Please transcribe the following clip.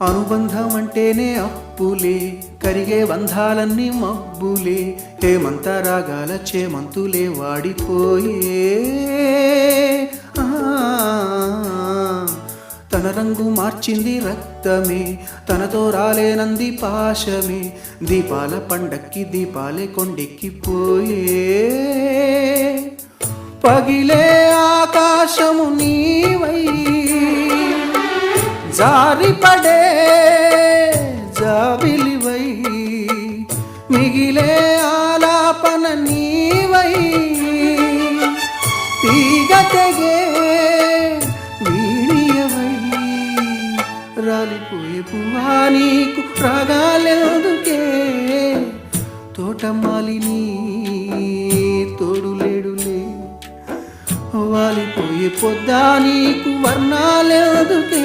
అనుబంధం అంటేనే అప్పులే, కరిగే బంధాలన్నీ మబ్బులే, హేమంత రాగాల చేమంతులే వాడిపోయే. తన రంగు మార్చింది రక్తమే, తనతో రాలేనంది పాశమే, దీపాల పండక్కి దీపాలే కొండెక్కిపోయే. పగిలే ఆకాశము నీవై, జారిపడే జాబిలివై, మిగిలే ఆలాపన నీవై, తీగ తెగే వీణియవై, రాలిపోయే పువ్వా నీకు రాగాలెందుకే, తోటమాలిని తోడులేడులే, వాలిపోయే పొద్దా నీకు వర్ణాలెందుకే.